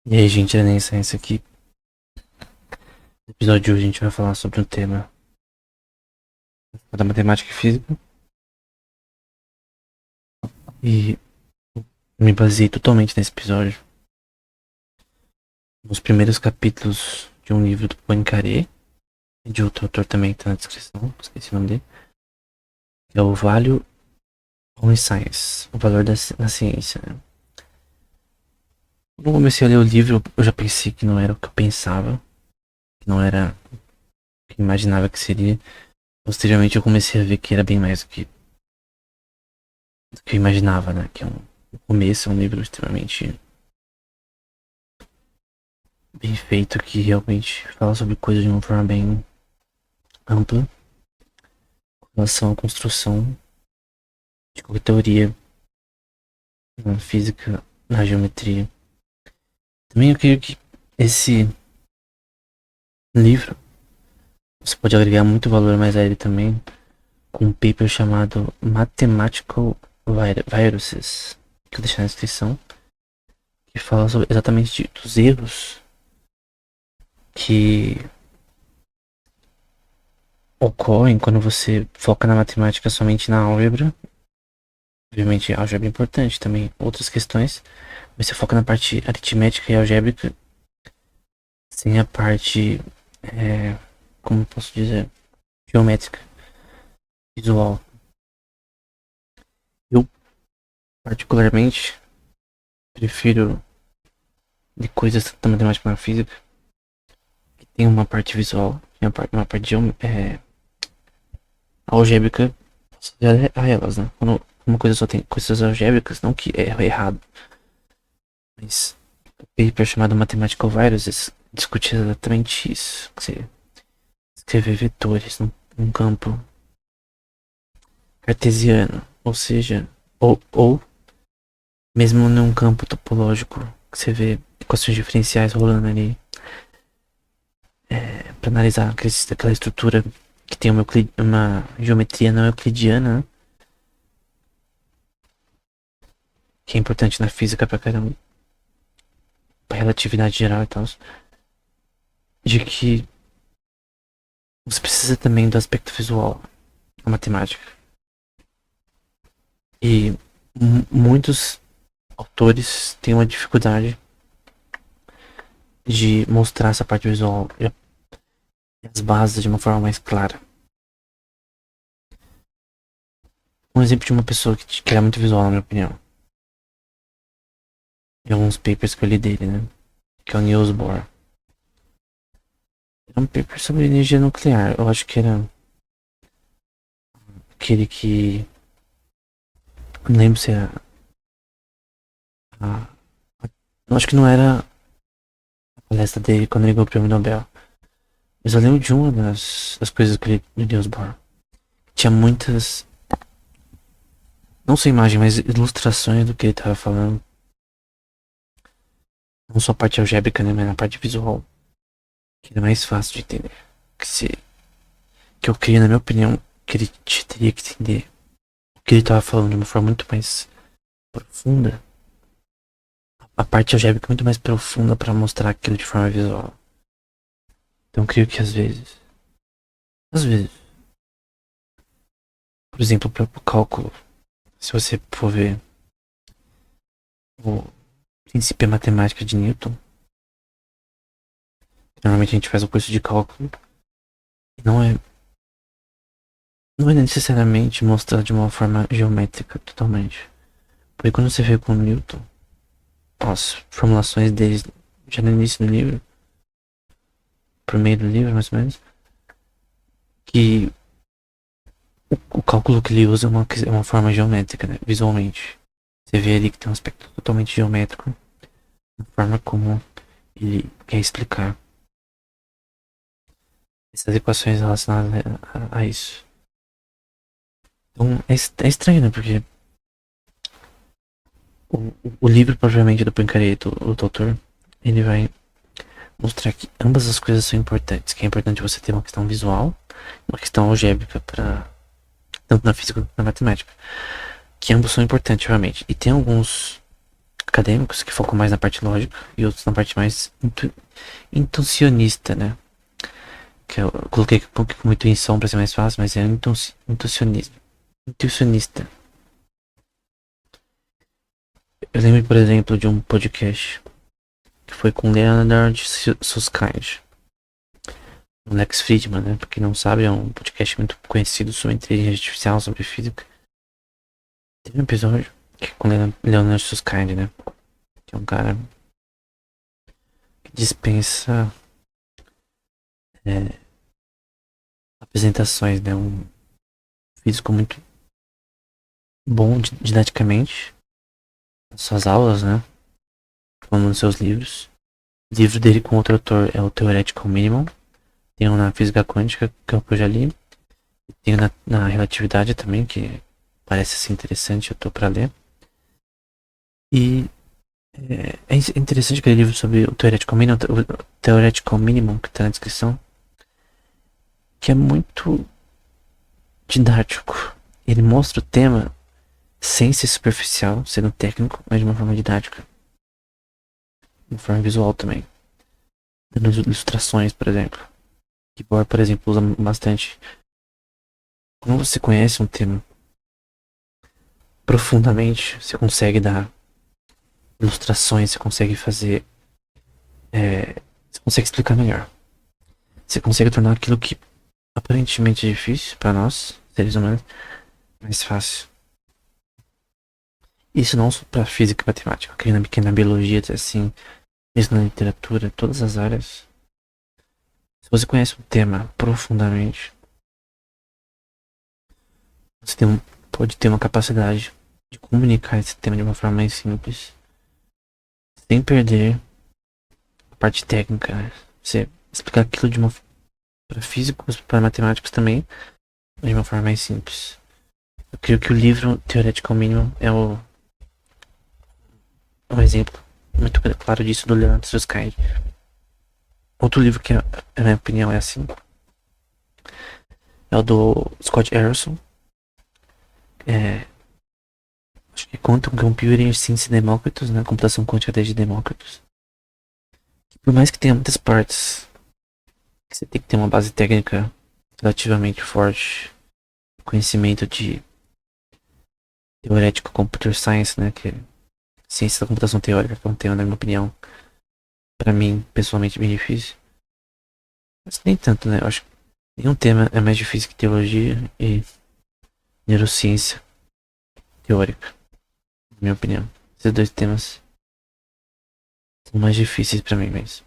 E aí, gente, Enem Science aqui. No episódio de hoje a gente vai falar sobre um tema da matemática e física. E me baseei totalmente nesse episódio nos primeiros capítulos de um livro do Poincaré, e de outro autor também que tá na descrição, esqueci o nome dele, que é o Value on Science, o valor da ciência, né? Quando eu comecei a ler o livro, eu já pensei que não era o que eu pensava, que não era o que eu imaginava que seria. Posteriormente eu comecei a ver que era bem mais do que eu imaginava, né? Que é o começo é um livro extremamente bem feito, que realmente fala sobre coisas de uma forma bem ampla com relação à construção de qualquer teoria na física, na geometria. Também eu creio que esse livro você pode agregar muito valor mais a ele também com um paper chamado Mathematical Viruses, que eu vou deixar na descrição, que fala sobre, exatamente dos erros que ocorrem quando você foca na matemática somente na álgebra. Obviamente, a álgebra é importante também, outras questões, mas você foca na parte aritmética e algébrica, sem a parte, como posso dizer, geométrica, visual. Eu, particularmente, prefiro de coisas da matemática na física, que tem uma parte visual, tem uma parte algébrica, associada a elas, né? Quando uma coisa só tem coisas algébricas, não que é errado, mas o paper chamado Mathematical Viruses discute exatamente isso. Que você escrever vetores num campo cartesiano, ou seja, ou mesmo num campo topológico, que você vê equações diferenciais rolando ali, para analisar aquela estrutura que tem uma geometria não euclidiana, né? Que é importante na física pra caramba, pra relatividade geral e tal, de que você precisa também do aspecto visual na matemática. E muitos autores têm uma dificuldade de mostrar essa parte visual e as bases de uma forma mais clara. Um exemplo de uma pessoa que era muito visual, na minha opinião. E alguns papers que eu li dele, né? Que é o Niels Bohr. Era um paper sobre energia nuclear. Eu acho que era aquele que. Não lembro se era. A, eu acho que não era a palestra dele quando ele ganhou o prêmio Nobel. Mas eu lembro de uma das coisas que ele do Niels Bohr. Tinha muitas. Não só imagem, mas ilustrações do que ele tava falando. Não só a parte algébrica, né? Mas a parte visual. Que é mais fácil de entender. Que, se, que eu queria, na minha opinião, que ele teria que entender o que ele tava falando de uma forma muito mais profunda. A parte algébrica é muito mais profunda para mostrar aquilo de forma visual. Então eu creio que às vezes, por exemplo, para o cálculo, se você for ver o princípio matemática de Newton, normalmente a gente faz o curso de cálculo, e não é necessariamente mostrar de uma forma geométrica totalmente. Porque quando você vê com Newton, as formulações dele já no início do livro, por meio do livro mais ou menos, que o cálculo que ele usa é uma forma geométrica, né, visualmente. Você vê ali que tem um aspecto totalmente geométrico, na forma como ele quer explicar essas equações relacionadas a isso. Então é estranho, né? Porque o livro propriamente do Poincaré, o doutor, ele vai mostrar que ambas as coisas são importantes. Que é importante você ter uma questão visual, uma questão algébrica para tanto na física quanto na matemática. Que ambos são importantes, realmente. E tem alguns acadêmicos, que focam mais na parte lógica, e outros na parte mais intuicionista, né? Que eu coloquei um pouco como intuição pra ser mais fácil, mas é intuicionismo. Intuicionista. Eu lembro, por exemplo, de um podcast que foi com Leonard Susskind, o Lex Fridman, né? Pra quem não sabe, é um podcast muito conhecido sobre inteligência artificial, sobre física. Teve um episódio que é com Leonard Susskind, né? Que é um cara que dispensa apresentações, né? Um físico muito bom didaticamente, nas suas aulas, né? Como nos seus livros. O livro dele com outro autor é o Theoretical Minimum. Tem um na física quântica, que é o que eu já li. Tem na relatividade também, que parece ser interessante, eu tô pra ler. E é interessante aquele livro sobre o Theoretical Minimum, que tá na descrição, que é muito didático. Ele mostra o tema sem ser superficial, sendo técnico, mas de uma forma didática. De uma forma visual também. Dando ilustrações, por exemplo. Que Bohr, por exemplo, usa bastante. Quando você conhece um tema profundamente, você consegue dar ilustrações, você consegue fazer. Você consegue explicar melhor. Você consegue tornar aquilo que aparentemente é difícil para nós, seres humanos, mais fácil. Isso não só para física e matemática, que na biologia, assim, mesmo na literatura, todas as áreas. Se você conhece um tema profundamente, você pode ter uma capacidade de comunicar esse tema de uma forma mais simples, sem perder a parte técnica, né? Você explicar aquilo para físicos, para matemáticos também, mas de uma forma mais simples. Eu creio que o livro Theoretical Minimum é um exemplo muito claro disso do Leonard Susskind. Outro livro que, na minha opinião, é assim, é o do Scott Erikson. Acho que Quantum Computing Since Demócritos, né? Computação quântica desde Demócritos. Por mais que tenha muitas partes que você tem que ter uma base técnica relativamente forte, conhecimento de teorético computer science, né? Que é ciência da computação teórica, que é um tema, na minha opinião, pra mim, pessoalmente, bem difícil. Mas nem tanto, né? Eu acho que nenhum tema é mais difícil que teologia e neurociência teórica, na minha opinião. Esses dois temas são mais difíceis pra mim mesmo.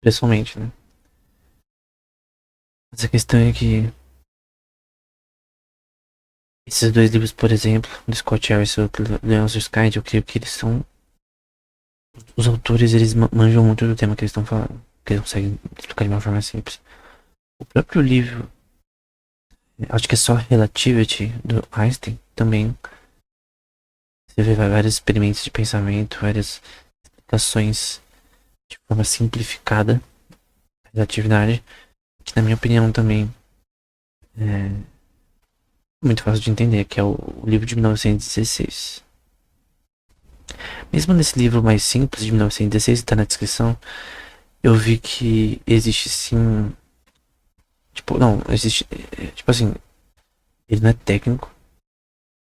Pessoalmente, né? Mas a questão é que esses dois livros, por exemplo, do Scott Harris e do Leon Susskind, eu creio que eles são. Os autores, eles manjam muito do tema que eles estão falando. Que eles conseguem explicar de uma forma simples. O próprio livro, acho que é só Relativity, do Einstein, também. Você vê vários experimentos de pensamento, várias explicações de forma simplificada da relatividade, que na minha opinião também é muito fácil de entender, que é o livro de 1916. Mesmo nesse livro mais simples de 1916, que está na descrição, eu vi que existe sim. Tipo, não, existe. Tipo assim, ele não é técnico.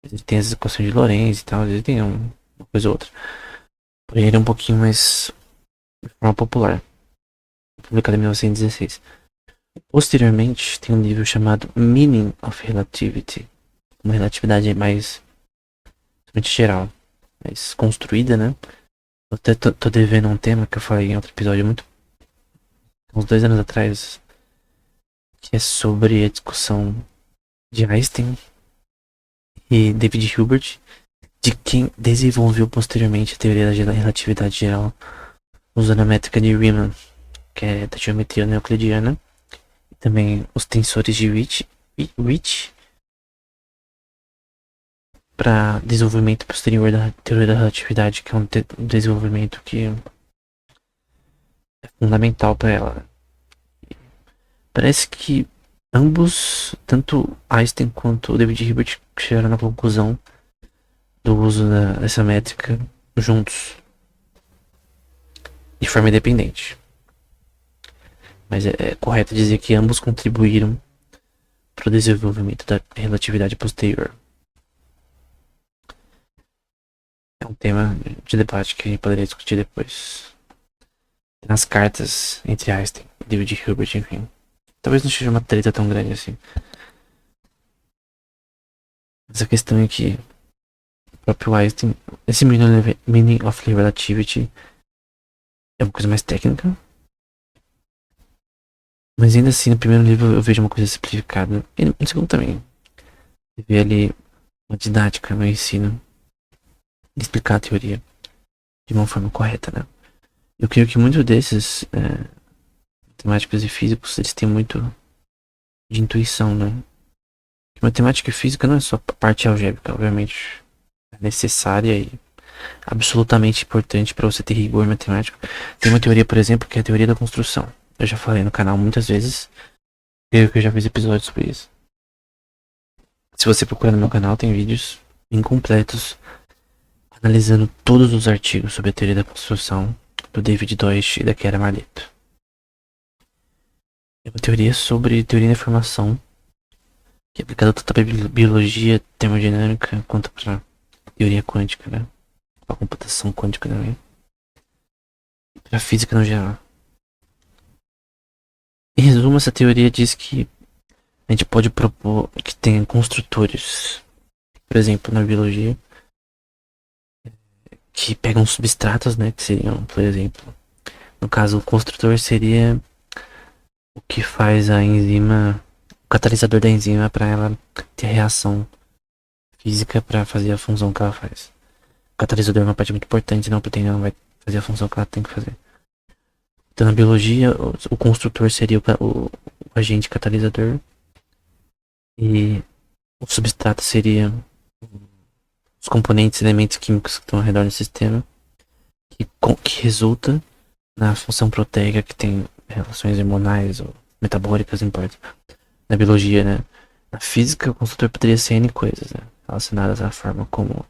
Ele tem as equações de Lorentz e tal, ele tem uma coisa ou outra. Porém, ele é um pouquinho mais de forma popular. Publicado em 1916. Posteriormente, tem um livro chamado Meaning of Relativity. Uma relatividade mais geral, mais construída, né? Eu até tô devendo um tema que eu falei em outro episódio uns 2 anos atrás, que é sobre a discussão de Einstein e David Hilbert, de quem desenvolveu posteriormente a teoria da relatividade geral usando a métrica de Riemann, que é da geometria não euclidiana, e também os tensores de Ricci para desenvolvimento posterior da teoria da relatividade, que é um desenvolvimento que é fundamental para ela. Parece que ambos, tanto Einstein quanto David Hilbert, chegaram na conclusão do uso dessa métrica juntos, de forma independente. Mas é correto dizer que ambos contribuíram para o desenvolvimento da relatividade posterior. É um tema de debate que a gente poderia discutir depois. Nas cartas entre Einstein e David Hilbert, enfim. Talvez não seja uma treta tão grande assim. Mas a questão é que o próprio Einstein, esse meaning of relativity é uma coisa mais técnica. Mas ainda assim, no primeiro livro eu vejo uma coisa simplificada. E no segundo também. Você vê ali uma didática no ensino. Explicar a teoria de uma forma correta, né? Eu creio que muitos desses matemáticos e físicos, eles têm muito de intuição, né? Matemática e física não é só a parte algébrica, obviamente é necessária e absolutamente importante para você ter rigor matemático. Tem uma teoria, por exemplo, que é a teoria da construção. Eu já falei no canal muitas vezes, creio que eu já fiz episódios sobre isso. Se você procurar no meu canal, tem vídeos incompletos analisando todos os artigos sobre a teoria da construção do David Deutsch e da Chiara Marletto. É uma teoria sobre teoria da informação que é aplicada tanto para biologia, termodinâmica, quanto para teoria quântica, né? Para computação quântica também. E para física no geral. Em resumo, essa teoria diz que a gente pode propor que tenha construtores, por exemplo, na biologia, que pegam substratos, né? Que seriam, por exemplo, no caso, o construtor seria o que faz a enzima, o catalisador da enzima para ela ter reação física para fazer a função que ela faz. O catalisador é uma parte muito importante, senão a proteína não vai fazer a função que ela tem que fazer. Então, na biologia, o construtor seria o agente catalisador e o substrato seria os componentes, elementos químicos que estão ao redor do sistema, que resulta na função proteica que tem relações hormonais ou metabólicas, não importa. Na biologia, né? Na física, o construtor poderia ser N coisas, né? Relacionadas à forma como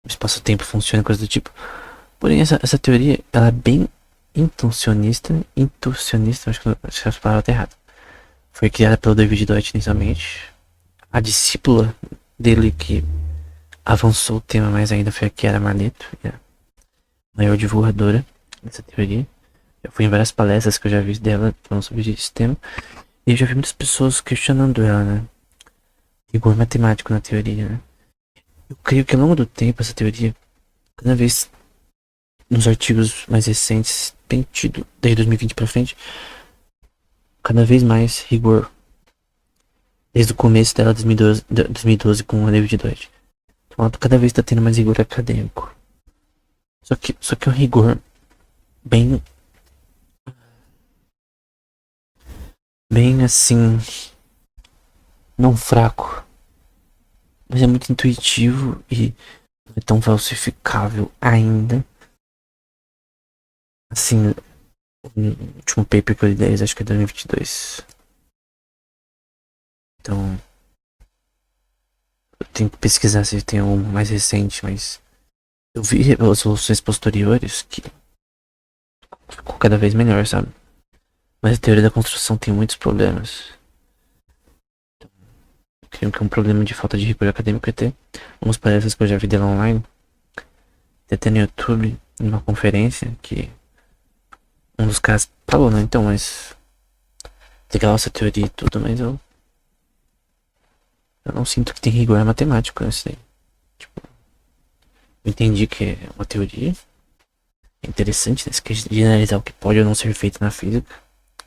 o espaço-tempo funciona, coisas do tipo. Porém, essa teoria, ela é bem intuicionista, acho que a palavra tá errada. Foi criada pelo David Deutsch inicialmente. A discípula dele que avançou o tema mais ainda foi a Chiara Marletto, a maior divulgadora dessa teoria. Eu fui em várias palestras que eu já vi dela falando sobre esse tema. E eu já vi muitas pessoas questionando ela, né? Rigor matemático na teoria, né? Eu creio que ao longo do tempo essa teoria, cada vez nos artigos mais recentes, tem tido, desde 2020 pra frente, cada vez mais rigor. Desde o começo dela, 2012 com a David Deutsch. Então ela cada vez tá tendo mais rigor acadêmico. Só que é um rigor bem assim, não fraco, mas é muito intuitivo e não é tão falsificável ainda. Assim, o último paper que eu li deles, acho que é 2022. Então, eu tenho que pesquisar se tem um mais recente, mas eu vi resoluções posteriores que ficou cada vez melhor, sabe? Mas a teoria da construção tem muitos problemas. Eu creio que um problema de falta de rigor acadêmico é ter umas palestras que eu já vi dela online, até no YouTube, numa conferência, que um dos caras falou, né? Então, mas legal essa teoria e tudo, mas eu não sinto que tem rigor matemático nesse daí. Tipo, eu entendi que é uma teoria interessante, né? De analisar o que pode ou não ser feito na física,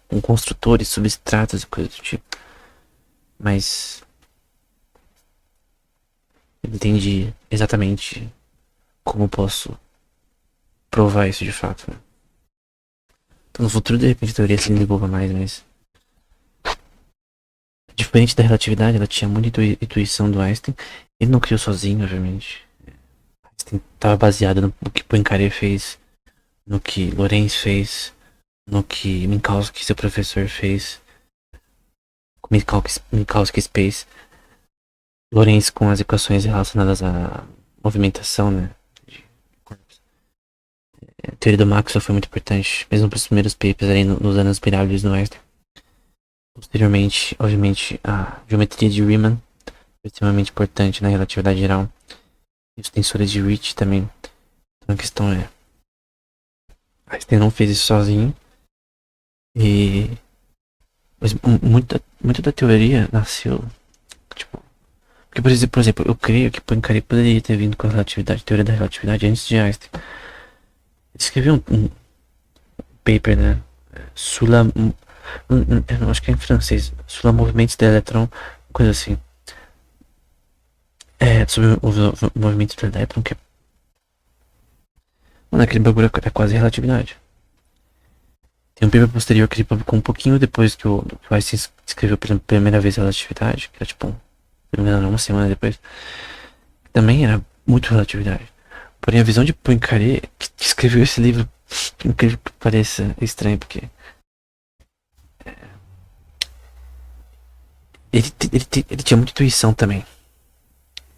com construtores, substratos e coisas do tipo. Mas eu entendi exatamente como posso provar isso de fato, né? Então, no futuro, de repente, a teoria se desenvolva mais, mas diferente da relatividade, ela tinha muita intuição do Einstein. Ele não criou sozinho, obviamente. Einstein estava baseado no que Poincaré fez, no que Lorentz fez, no que Minkowski, seu professor, fez, Minkowski Space. Lorentz com as equações relacionadas à movimentação, né? De corpos. A teoria do Maxwell foi muito importante, mesmo para os primeiros papers ali nos anos miráveis no Einstein. Posteriormente, obviamente, a geometria de Riemann foi extremamente importante na relatividade geral. E os tensores de Ricci também. Então a questão é, Einstein não fez isso sozinho. E mas muita da teoria nasceu, tipo, porque por exemplo, eu creio que Poincaré poderia ter vindo com a relatividade, teoria da relatividade antes de Einstein. Ele escreveu um paper, né? Sula, eu acho que é em francês, Sula movimentos de elétron, coisa assim. É, sobre o movimento do elétron, que é, mano, aquele bagulho é quase relatividade. Tem um paper posterior que ele publicou um pouquinho depois que o Einstein escreveu pela primeira vez a relatividade, que era tipo, se não me engano, uma semana depois. Também era muito relatividade. Porém, a visão de Poincaré, que escreveu esse livro, por incrível que pareça, é estranho, porque ele tinha muita intuição também.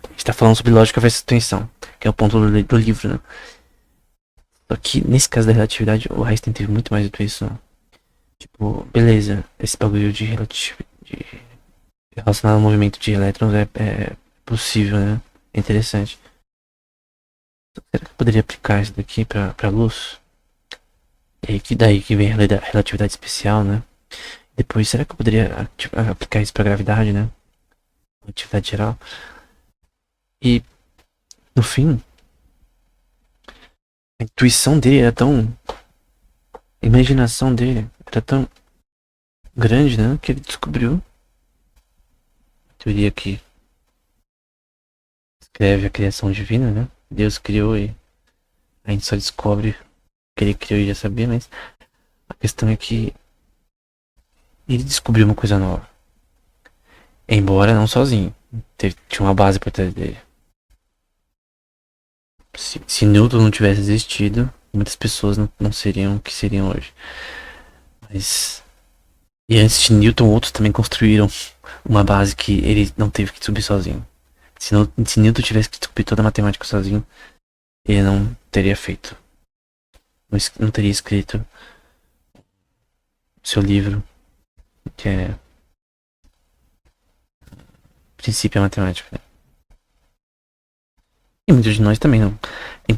A gente tá falando sobre lógica versus intuição, que é o ponto do livro, né? Só que nesse caso da relatividade, o Einstein teve muito mais intuição. Tipo, beleza, esse bagulho de relatividade relacionado ao movimento de elétrons é possível, né? É interessante. Será que eu poderia aplicar isso daqui pra luz? E aí que daí que vem a lei da relatividade especial, né? Depois, será que eu poderia aplicar isso pra gravidade, né? Relatividade geral. E, no fim, a intuição dele era tão... A imaginação dele era tão grande, né? Que ele descobriu a teoria que escreve a criação divina, né? Deus criou e a gente só descobre que ele criou e já sabia, mas a questão é que ele descobriu uma coisa nova. Embora não sozinho. Tinha uma base por trás dele. Se Newton não tivesse existido, muitas pessoas não seriam o que seriam hoje. Mas. E antes de Newton, outros também construíram uma base que ele não teve que subir sozinho. Se Newton tivesse que descobrir toda a matemática sozinho, ele não teria feito. Não teria escrito seu livro, que é Princípio Matemática. E muitos de nós também não.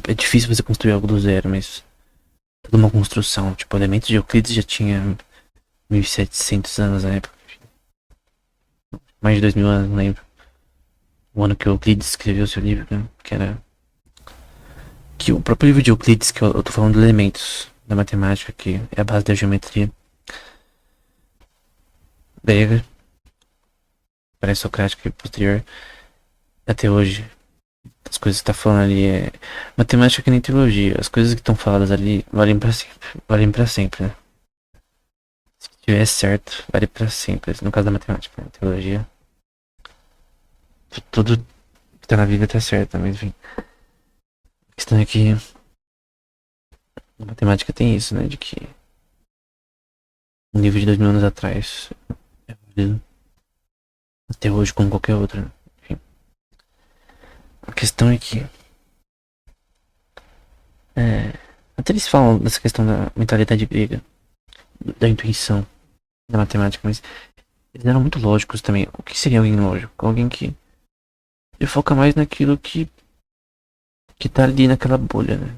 É difícil você construir algo do zero, mas toda uma construção. Tipo, o elemento de Euclides já tinha 1700 anos na época. Mais de 2000 anos, não lembro. O ano que Euclides escreveu seu livro, né? Que era. Que o próprio livro de Euclides, que eu tô falando de elementos da matemática, que é a base da geometria grega, pré-socrática e posterior, até hoje. As coisas que tá falando ali é. Matemática que nem teologia. As coisas que estão faladas ali valem pra sempre. Valem pra sempre, né? Se tiver certo, vale pra sempre. No caso da matemática, né? Teologia. Tudo que tá na vida tá certo, mas enfim. A questão é que a matemática tem isso, né? De que um livro de 2000 anos atrás é válido até hoje como qualquer outro, né? Enfim. A questão é que até eles falam dessa questão da mentalidade grega, da intuição, da matemática, mas eles eram muito lógicos também. O que seria alguém lógico? Alguém que ele foca mais naquilo que tá ali naquela bolha, né?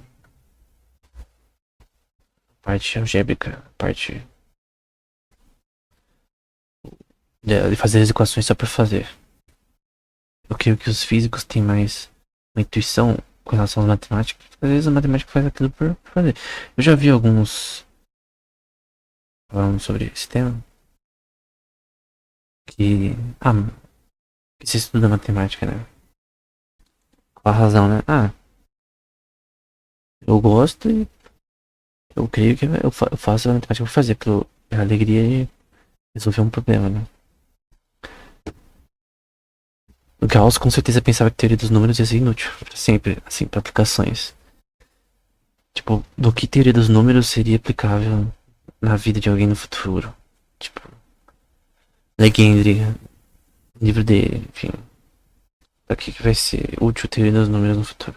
Parte algébrica, parte de fazer as equações só pra fazer. Eu creio que os físicos têm mais uma intuição com relação às matemáticas. Às vezes a matemática faz aquilo por fazer. Eu já vi alguns falando sobre esse tema que que se estuda matemática, né? Qual a razão, né? Eu gosto e eu creio que eu faço a matemática por fazer, pela alegria de resolver um problema, né? O Gauss com certeza pensava que a teoria dos números ia ser inútil pra sempre, assim, para aplicações. Tipo, do que teoria dos números seria aplicável na vida de alguém no futuro? Tipo, Legendre, livro dele, enfim. Pra que vai ser útil a teoria dos números no futuro?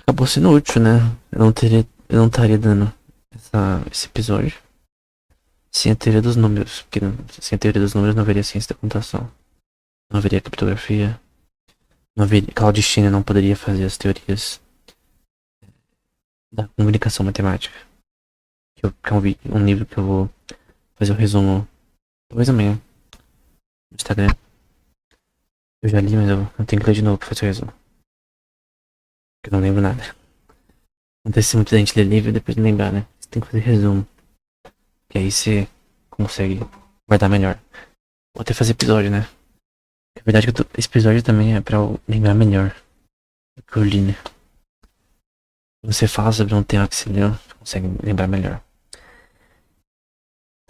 Acabou sendo útil, né? Eu não estaria dando esse episódio sem a teoria dos números. Porque sem a teoria dos números não haveria ciência da computação. Não haveria criptografia. Não haveria, Claudicine não poderia fazer as teorias da comunicação matemática. Que é um livro que eu vou fazer o resumo depois amanhã no Instagram. Eu já li, mas eu tenho que ler de novo pra fazer o resumo. Porque eu não lembro nada. Acontece muito da gente ler livro e depois não lembrar, né? Você tem que fazer resumo. Que aí você consegue guardar melhor. Vou até fazer episódio, né? A verdade é que esse episódio também é pra eu lembrar melhor do que eu li, né? Quando você fala sobre um tema que você leu, você consegue lembrar melhor.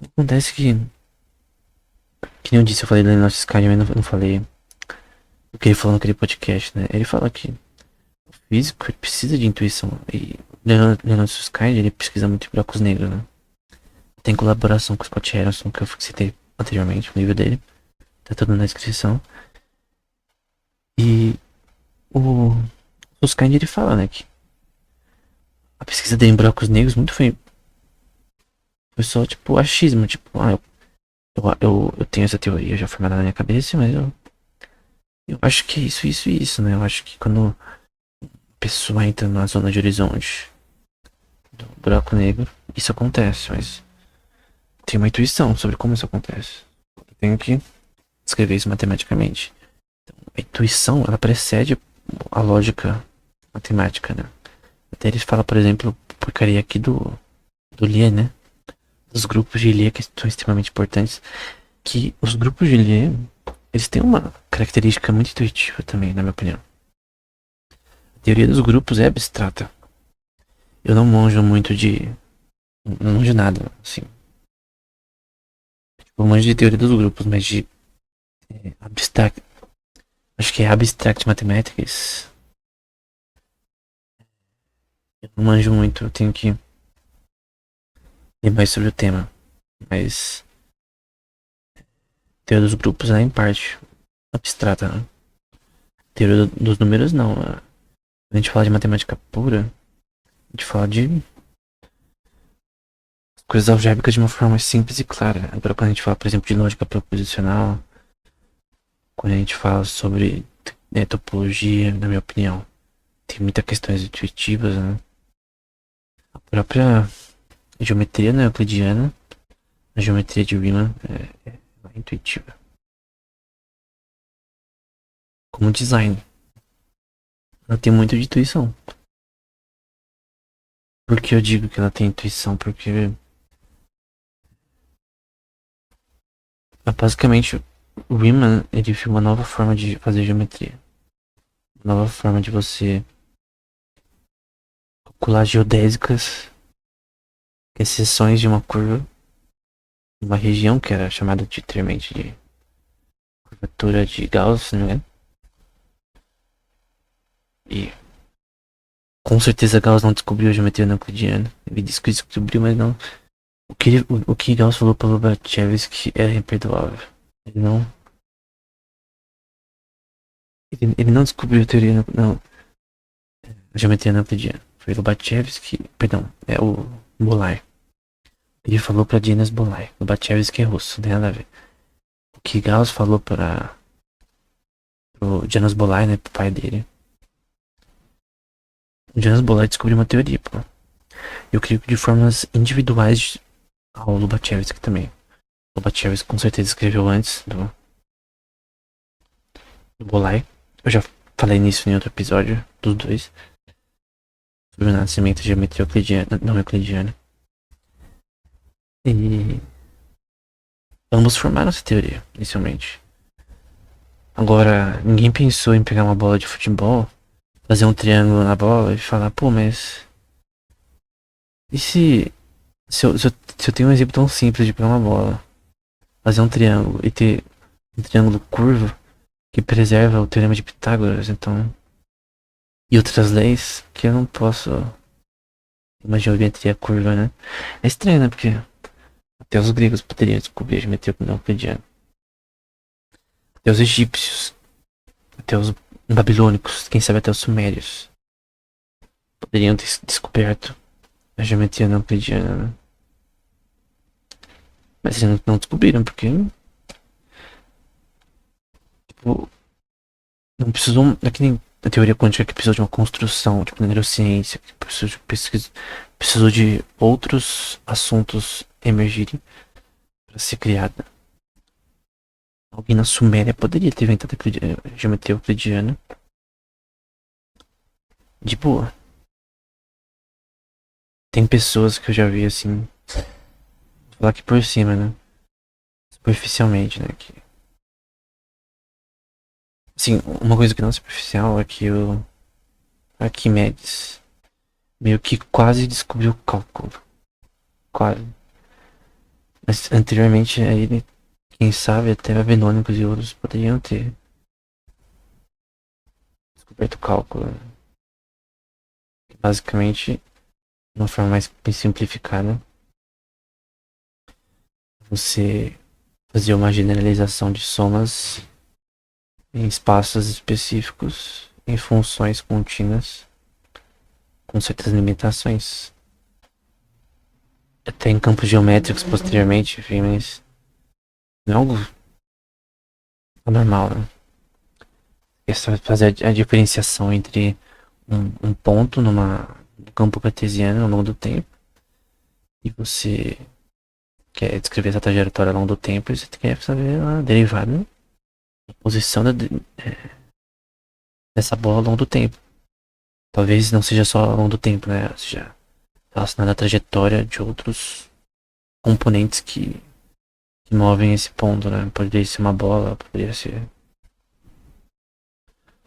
Acontece que nem eu disse, eu falei do Leonardo Sky, mas não falei o que ele falou naquele podcast, né? Ele fala que o físico ele precisa de intuição. E Leonardo Sky, ele pesquisa muito em buracos negros, né? Tem colaboração com o Scott Harrison, que eu citei anteriormente, o livro dele. Tá tudo na descrição. E o Susskind ele fala, né, que a pesquisa dele em buracos negros muito foi só, tipo, achismo. Tipo, eu tenho essa teoria já formada na minha cabeça, mas eu acho que é isso, né? Eu acho que quando a pessoa entra na zona de horizonte do buraco negro, isso acontece, mas tem uma intuição sobre como isso acontece. Eu tenho que escrever isso matematicamente. Então, a intuição, ela precede a lógica matemática, né? Até ele fala, por exemplo, porcaria aqui do Lie, né? Dos grupos de Lie que são extremamente importantes. Que os grupos de Lie, eles têm uma característica muito intuitiva também, na minha opinião. A teoria dos grupos é abstrata. Eu não manjo muito não manjo nada, assim. Eu manjo de teoria dos grupos, mas de abstract. Acho que é Abstract Mathematics. Eu não manjo muito, eu tenho que ler mais sobre o tema. Mas teoria dos grupos é em parte abstrata, né? Teoria dos números não. Quando a gente fala de matemática pura, a gente fala de coisas algébricas de uma forma mais simples e clara. Agora quando a gente fala, por exemplo, de lógica proposicional, quando a gente fala sobre topologia, na minha opinião, tem muitas questões intuitivas, né? A própria geometria não euclidiana, a geometria de Riemann é intuitiva. Como design, ela tem muito de intuição. Por que eu digo que ela tem intuição? Porque basicamente o Riemann ele viu uma nova forma de fazer geometria. Uma nova forma de você calcular geodésicas, que é seções de uma curva, uma região que era chamada anteriormente de curvatura de Gauss, se não me engano. E com certeza Gauss não descobriu a geometria não euclidiana. Ele disse que descobriu, mas não. O que Gauss falou para Lobachevsky era imperdoável. Ele não. Ele não descobriu a teoria não, a geometria não euclidiana. Foi Lobachevsky, perdão, é o Boolay. Ele falou para Dinas Boolay. Lobachevsky é russo, não tem nada a ver. O que Gauss falou para o Janusz Boolay, né, pro pai dele. O Janusz Boolay descobriu uma teoria, pô. Eu creio que de formas individuais ao Lobachevsky também. Lobachevsky com certeza escreveu antes do Boolay. Eu já falei nisso em outro episódio dos dois. Sobre o nascimento de geometria euclidiana, não euclidiana. E ambos formaram essa teoria, inicialmente. Agora, ninguém pensou em pegar uma bola de futebol, fazer um triângulo na bola e falar, pô, mas... E se eu tenho um exemplo tão simples de pegar uma bola, fazer um triângulo e ter um triângulo curvo que preserva o teorema de Pitágoras, então... E outras leis que eu não posso... Uma geometria curva, né? É estranho, né? Porque até os gregos poderiam descobrir a geometria não euclidiana. Até os egípcios até os babilônicos, quem sabe até os sumérios, poderiam ter descoberto a geometria não euclidiana, né? Mas eles não descobriram, porque tipo, não precisou. É que nem a teoria quântica que precisou de uma construção, tipo, na neurociência, que precisou de pesquisa, precisou de outros assuntos emergirem para ser criada. Alguém na Suméria poderia ter inventado a geometria euclidiana de boa. Tem pessoas que eu já vi assim, vou falar aqui por cima, né? Superficialmente, né? Que, assim, uma coisa que não é superficial é que o Arquimedes meio que quase descobriu o cálculo. Quase. Mas anteriormente a ele, quem sabe até babilônicos e outros poderiam ter descoberto o cálculo, né? Basicamente, de uma forma mais bem simplificada, você fazia uma generalização de somas em espaços específicos, em funções contínuas, com certas limitações. Até em campos geométricos posteriormente, enfim, mas não é algo anormal, né? É só fazer a diferenciação entre um ponto num campo cartesiano ao longo do tempo e você quer descrever essa trajetória ao longo do tempo e você quer saber a derivada, a posição dessa bola ao longo do tempo. Talvez não seja só ao longo do tempo, né? Seja relacionada à trajetória de outros componentes que movem esse ponto, né? Poderia ser uma bola, poderia ser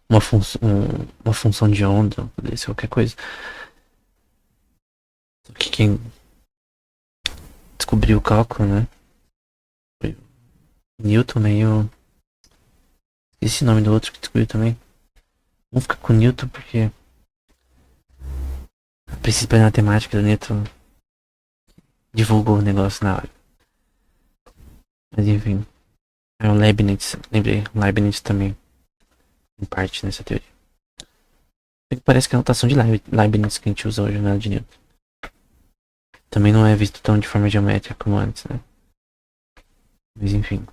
uma função de onda, poderia ser qualquer coisa. Só que quem descobriu o cálculo, né? Foi o Newton, né? Esse nome do outro que descobriu também. Vamos ficar com o Newton porque a princípio da matemática do Newton divulgou o negócio na hora. Mas enfim. É o Leibniz, lembrei, o Leibniz também, em parte nessa teoria. Parece que a notação de Leibniz que a gente usa hoje na de Newton também não é visto tão de forma geométrica como antes, né? Mas enfim.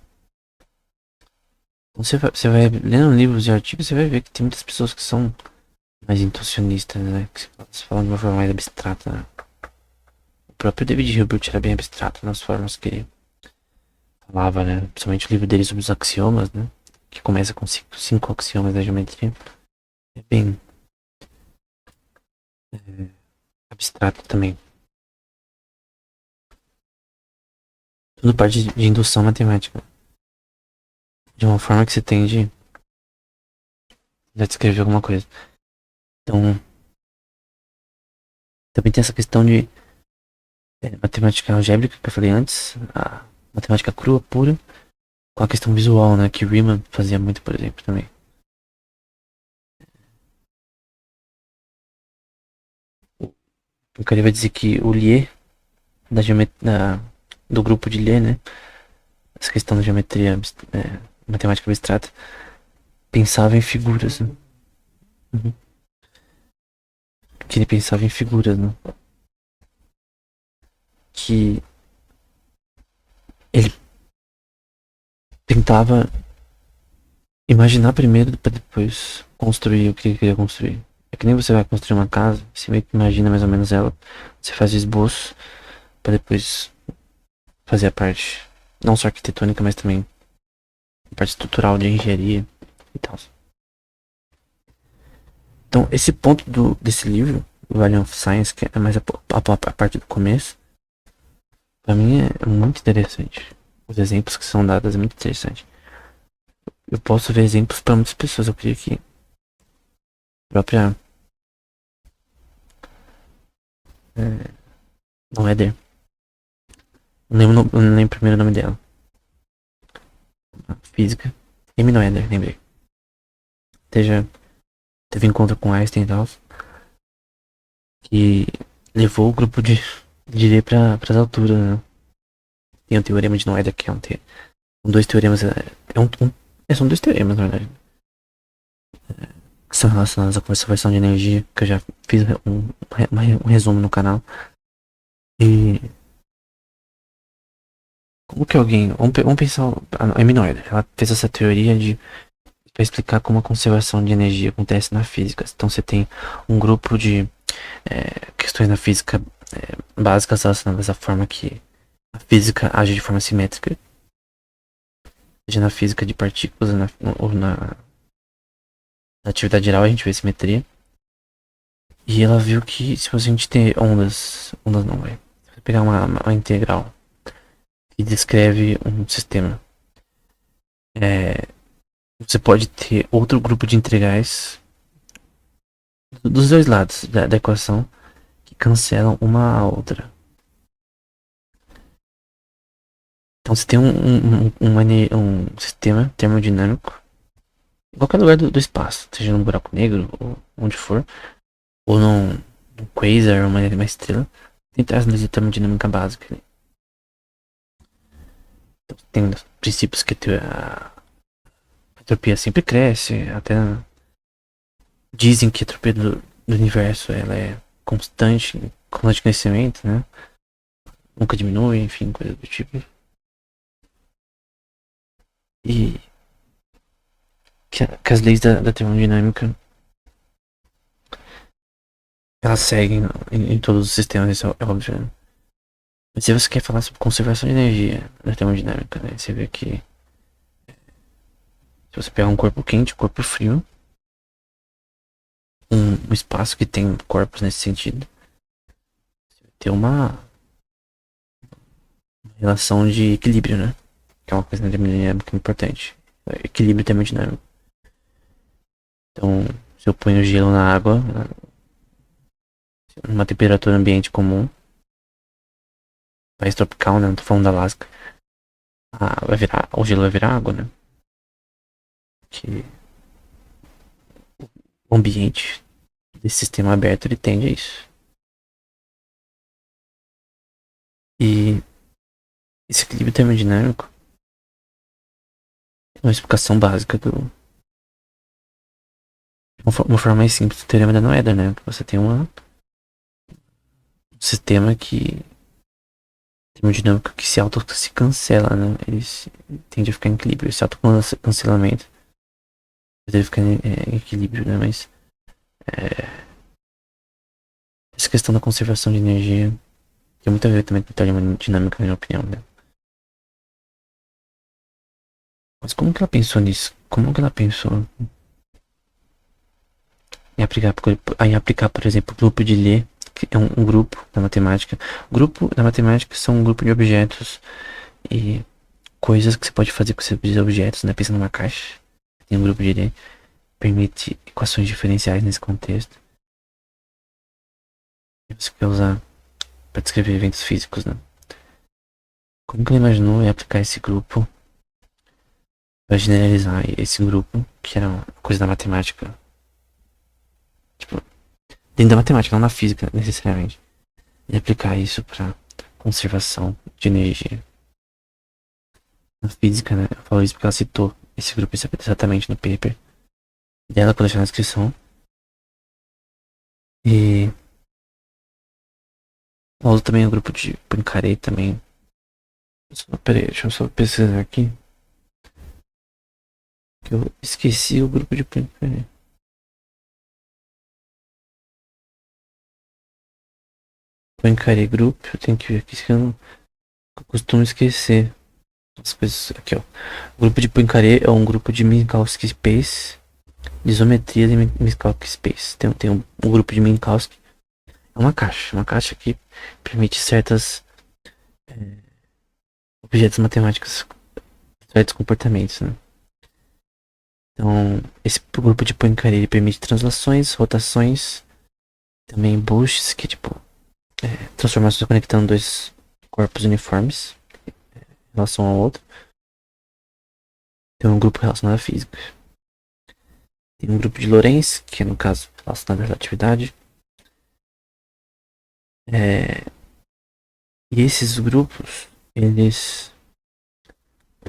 Então você vai lendo livros e artigos, você vai ver que tem muitas pessoas que são mais intuicionistas, né? Que se falam de uma forma mais abstrata, né? O próprio David Hilbert era bem abstrato nas formas que ele falava, né? Principalmente o livro dele sobre os axiomas, né? Que começa com cinco axiomas da geometria. É bem abstrato também. Tudo parte de indução matemática. De uma forma que você tende a descrever alguma coisa. Então, também tem essa questão de matemática algébrica que eu falei antes, a matemática crua, pura, com a questão visual, né? Que Riemann fazia muito, por exemplo, também. O cara vai dizer que o Lie, do grupo de Lie, né? Essa questão da geometria, matemática abstrata, pensava em figuras, né? Uhum. Que ele pensava em figuras, né? Que ele tentava imaginar primeiro para depois construir o que ele queria construir. É que nem você vai construir uma casa, você meio que imagina mais ou menos ela, você faz o esboço para depois fazer a parte, não só arquitetônica, mas também a parte estrutural de engenharia e tal. Então, esse ponto desse livro, o Valiant of Science, que é mais a parte do começo, pra mim é muito interessante. Os exemplos que são dados é muito interessante. Eu posso ver exemplos para muitas pessoas. Eu creio que a própria Noether, não lembro o primeiro nome dela. A física. Amy Noether, lembrei. Teve encontro com Einstein e tal. Que levou o grupo de Lie para as alturas, né? Tem o teorema de Noether, que são dois teoremas. São dois teoremas, na verdade. que são relacionadas à conservação de energia, que eu já fiz um resumo no canal. E como que alguém, vamos pensar, a Minoida, ela fez essa teoria de para explicar como a conservação de energia acontece na física. Então você tem um grupo de questões na física básicas relacionadas à forma que a física age de forma simétrica, seja na física de partículas ou na atividade geral a gente vê simetria. E ela viu que se a gente ter ondas não vai. Se você pegar uma integral que descreve um sistema, você pode ter outro grupo de integrais dos dois lados da equação que cancelam uma a outra. Então você tem um sistema termodinâmico em qualquer lugar do espaço, seja num buraco negro ou onde for, ou num quasar, uma estrela, tem as leis da termodinâmica básica. Então, tem princípios que a entropia sempre cresce, até dizem que a entropia do universo ela é constante crescimento, né? Nunca diminui, enfim, coisa do tipo. E que as leis da termodinâmica elas seguem em todos os sistemas, isso é óbvio, né? Mas se você quer falar sobre conservação de energia na termodinâmica, né? Você vê que se você pegar um corpo quente, um corpo frio, um espaço que tem corpos nesse sentido, você vai ter uma relação de equilíbrio, né? Que é uma coisa na termodinâmica importante. Equilíbrio termodinâmico. Então, se eu ponho gelo na água, numa temperatura ambiente comum, país tropical, né? Não tô falando da Alasca. O gelo vai virar água, né? Que o ambiente desse sistema aberto ele tende a isso. E esse equilíbrio termodinâmico é uma explicação básica uma forma mais simples do teorema da Noether, né? Você tem um sistema termodinâmico que se cancela, né? Ele tende a ficar em equilíbrio. Esse autocancelamento deve ficar em equilíbrio, né? Mas essa questão da conservação de energia tem muito a ver também com termodinâmica, na minha opinião, né? Mas como que ela pensou nisso? Como que ela pensou em aplicar, por exemplo, o grupo de Lie, que é um grupo da matemática. Grupo da matemática são um grupo de objetos e coisas que você pode fazer com esses objetos, né? Pensa numa caixa. Tem um grupo de Lie, permite equações diferenciais nesse contexto. E você quer usar para descrever eventos físicos, né? Como que ele imaginou em aplicar esse grupo para generalizar esse grupo, que era uma coisa da matemática? Tipo, dentro da matemática, não na física necessariamente. E aplicar isso para conservação de energia. Na física, né? Eu falo isso porque ela citou esse grupo exatamente no paper dela, quando deixar na descrição. E ela usa também o grupo de Poincaré também. Peraí, deixa eu só pesquisar aqui. Que eu esqueci o grupo de Poincaré. Poincaré Group, eu tenho que ver aqui, que eu costumo esquecer as coisas. Aqui, ó. O grupo de Poincaré é um grupo de Minkowski Space, de isometria de Minkowski Space. Tem um grupo de Minkowski. É uma caixa que permite objetos matemáticos, certos comportamentos, né? Então, esse grupo de Poincaré ele permite translações, rotações, também boosts, que tipo transformações conectando dois corpos uniformes em relação ao outro. Tem um grupo relacionado à física. Tem um grupo de Lorentz, que é no caso relacionado à relatividade. E esses grupos, eles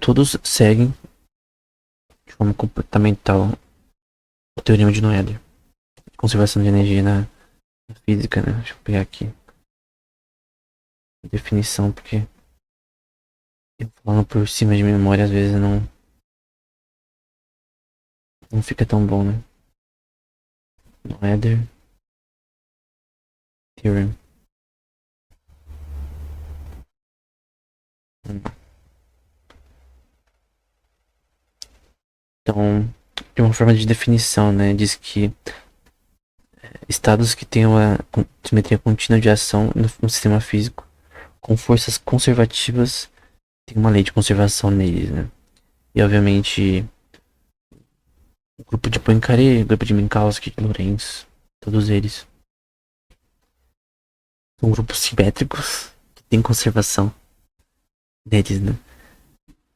todos seguem de forma comportamental o teorema de Noether. Conservação de energia na física, né? Deixa eu pegar aqui a definição, porque eu falando por cima de memória às vezes não fica tão bom, né? Noether Theorem. Então, de uma forma de definição, né? Diz que estados que têm uma simetria contínua de ação no sistema físico, com forças conservativas, tem uma lei de conservação neles, né? E obviamente, o grupo de Poincaré, o grupo de Minkowski, de Lorentz, todos eles são grupos simétricos que têm conservação neles, né?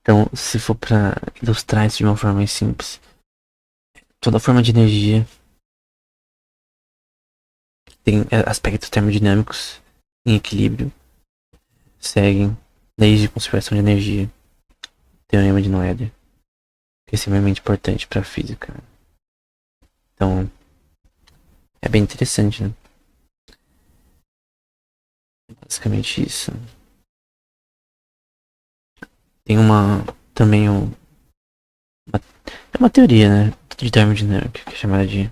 Então, se for para ilustrar isso de uma forma mais simples, toda forma de energia que tem aspectos termodinâmicos em equilíbrio seguem leis de conservação de energia, teorema de Noether, que é extremamente importante para a física. Então, é bem interessante, né? Basicamente isso. Tem também é uma teoria, né, de termodinâmica que é chamada de,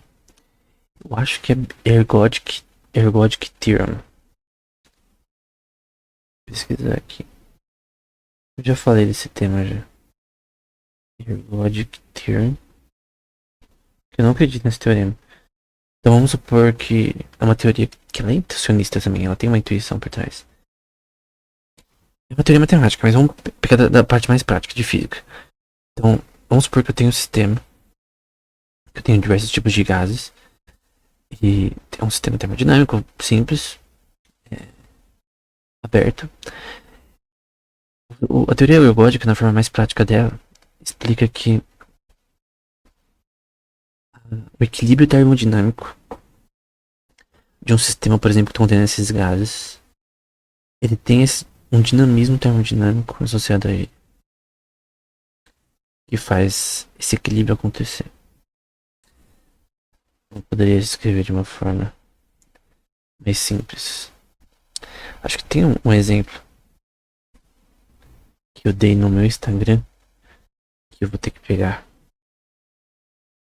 eu acho que é Ergodic Theorem. Vou pesquisar aqui. Eu já falei desse tema já. Ergodic Theorem. Eu não acredito nesse teorema. Então vamos supor que é uma teoria que ela é intuicionista também, ela tem uma intuição por trás. É uma teoria matemática, mas vamos pegar da parte mais prática de física. Então, vamos supor que eu tenho um sistema, que eu tenho diversos tipos de gases, e é um sistema termodinâmico simples, aberto. A teoria ergódica, na forma mais prática dela, explica que o equilíbrio termodinâmico de um sistema, por exemplo, que contém esses gases, ele tem um dinamismo termodinâmico associado a ele, que faz esse equilíbrio acontecer. Eu poderia escrever de uma forma mais simples. Acho que tem um exemplo que eu dei no meu Instagram, que eu vou ter que pegar,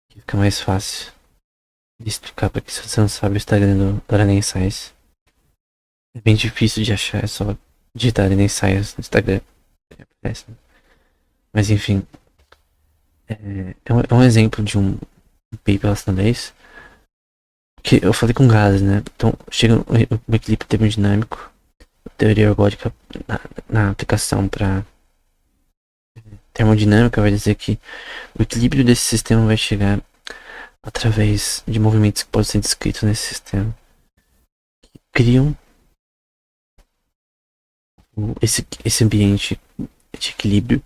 que fica mais fácil de explicar, porque se você não sabe o Instagram do Aranha Science, é bem difícil de achar, é só digitar Aranha Science no Instagram. Mas enfim, é um exemplo de um paper relacionado a isso, que eu falei com gases, né? Então chega um equilíbrio termodinâmico, teoria ergódica na aplicação para termodinâmica vai dizer que o equilíbrio desse sistema vai chegar através de movimentos que podem ser descritos nesse sistema, que criam esse ambiente de equilíbrio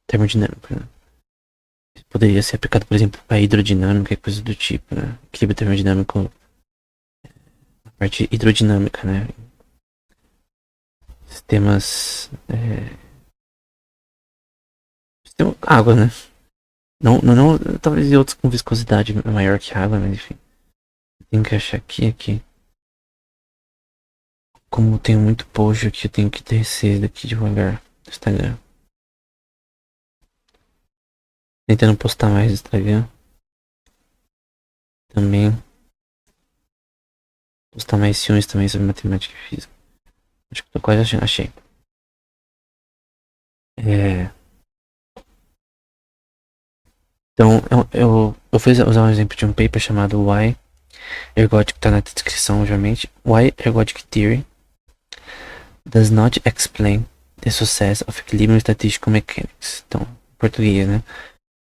termodinâmico, né? Poderia ser aplicado, por exemplo, para hidrodinâmica e coisas do tipo, né? Equilíbrio termodinâmico na parte hidrodinâmica, né? Sistemas. Sistema água, né? Não, talvez outros com viscosidade maior que água, mas enfim. Tenho que achar aqui. Como tenho muito post aqui, eu tenho que descer daqui devagar no Instagram. Tentando postar mais no Instagram. Também. Postar mais filmes também sobre matemática e física. Acho que tô quase achei. Então, eu fiz usar um exemplo de um paper chamado Why Ergodic, tá na descrição, obviamente. Why Ergodic Theory does not explain the success of equilibrium statistical mechanics. Então, em português, né?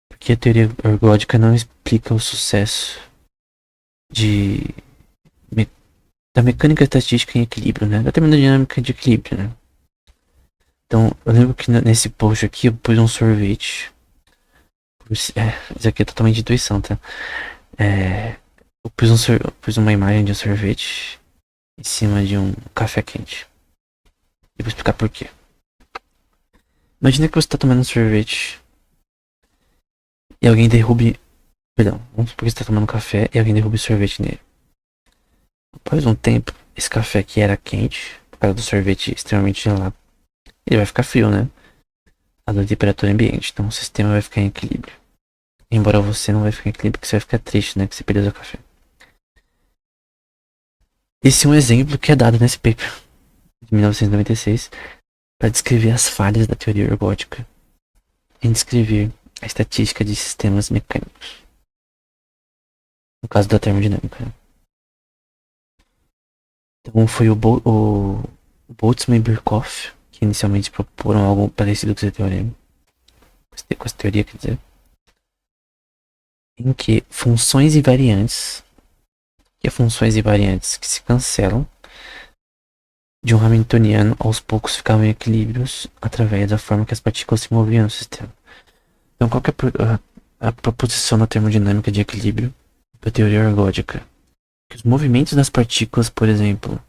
Porque a teoria ergódica não explica o sucesso de, da mecânica estatística em equilíbrio, né? Da termodinâmica de equilíbrio, né? Então, eu lembro que nesse post aqui eu pus um sorvete. Isso aqui é totalmente intuição, tá? Eu pus uma imagem de um sorvete em cima de um café quente. E vou explicar por quê. Imagina que você está tomando um sorvete e alguém derrube. Perdão, vamos supor que você tá tomando café e alguém derrube o sorvete nele. Após um tempo, esse café que era quente, por causa do sorvete extremamente gelado, ele vai ficar frio, né? A da temperatura ambiente. Então o sistema vai ficar em equilíbrio. Embora você não vai ficar em equilíbrio, porque você vai ficar triste, né? Que você perdeu seu café. Esse é um exemplo que é dado nesse paper de 1996 para descrever as falhas da teoria ergótica em descrever a estatística de sistemas mecânicos. No caso da termodinâmica, né? Então foi o Boltzmann e Birkhoff que inicialmente proporam algo parecido com esse teorema. Com essa teoria, quer dizer. Em que funções invariantes, que é funções invariantes que se cancelam, de um Hamiltoniano aos poucos ficavam em equilíbrios através da forma que as partículas se moviam no sistema. Então, qual que é a proposição na termodinâmica de equilíbrio da teoria ergódica? Que os movimentos das partículas, por exemplo,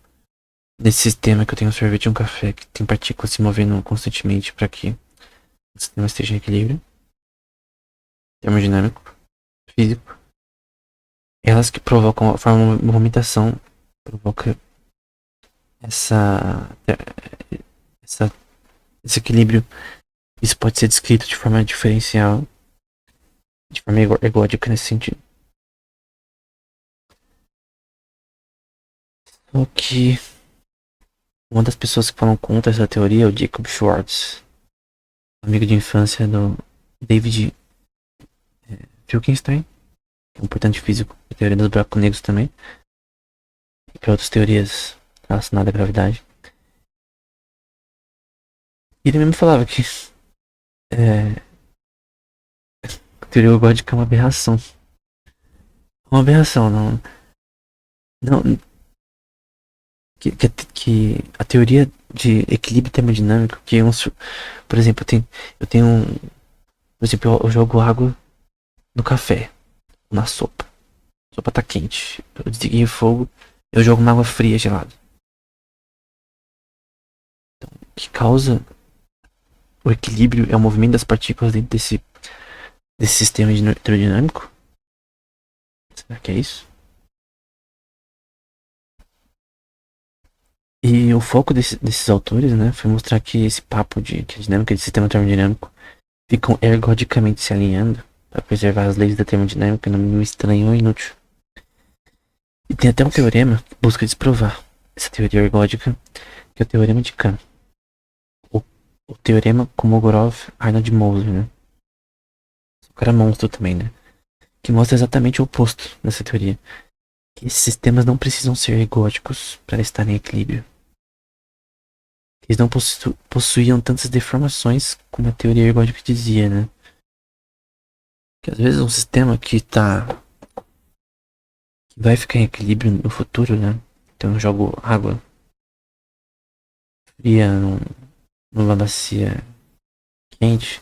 nesse sistema que eu tenho um sorvete e um café, que tem partículas se movendo constantemente para que o sistema esteja em equilíbrio, termodinâmico, físico, elas que provocam a forma de movimentação, provoca essa, essa, esse equilíbrio. Isso pode ser descrito de forma diferencial, de forma ergódica nesse sentido. Só que uma das pessoas que falam contra essa teoria é o Jacob Schwartz, amigo de infância do David Finkelstein, que é um importante físico da teoria dos buracos negros também, e para outras teorias relacionadas à gravidade. E ele mesmo falava que a teoria ergódica é uma aberração. Uma aberração, não que a teoria de equilíbrio termodinâmico, que é por exemplo, eu tenho um, por exemplo, eu jogo água no café, na sopa. A sopa tá quente. Eu desliguei o fogo, eu jogo uma água fria gelada. Então, o que causa o equilíbrio é o movimento das partículas dentro desse sistema termodinâmico? Será que é isso? E o foco desses autores, né, foi mostrar que esse papo de que a dinâmica de sistema termodinâmico ficam ergodicamente se alinhando para preservar as leis da termodinâmica no mínimo estranho ou inútil. E tem até um teorema que busca desprovar essa teoria ergódica, que é o teorema de Kahn. O teorema Kolmogorov-Arnold-Moser, né? O cara é monstro também, né? Que mostra exatamente o oposto dessa teoria. Que esses sistemas não precisam ser ergódicos para estarem em equilíbrio. Eles não possuíam tantas deformações como a teoria ergódica dizia, né? Que às vezes um sistema que vai ficar em equilíbrio no futuro, né? Então eu jogo água fria numa bacia quente.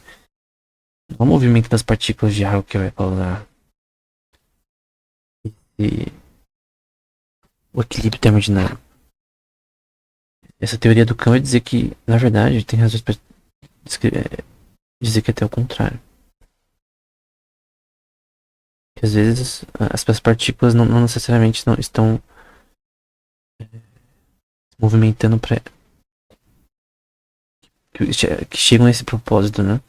Não é o movimento das partículas de água que vai causar o equilíbrio termodinâmico. Essa teoria do Kahn vai dizer que, na verdade, tem razões para dizer que é até o contrário. Que às vezes as partículas não necessariamente não estão se movimentando para que chegam a esse propósito, né?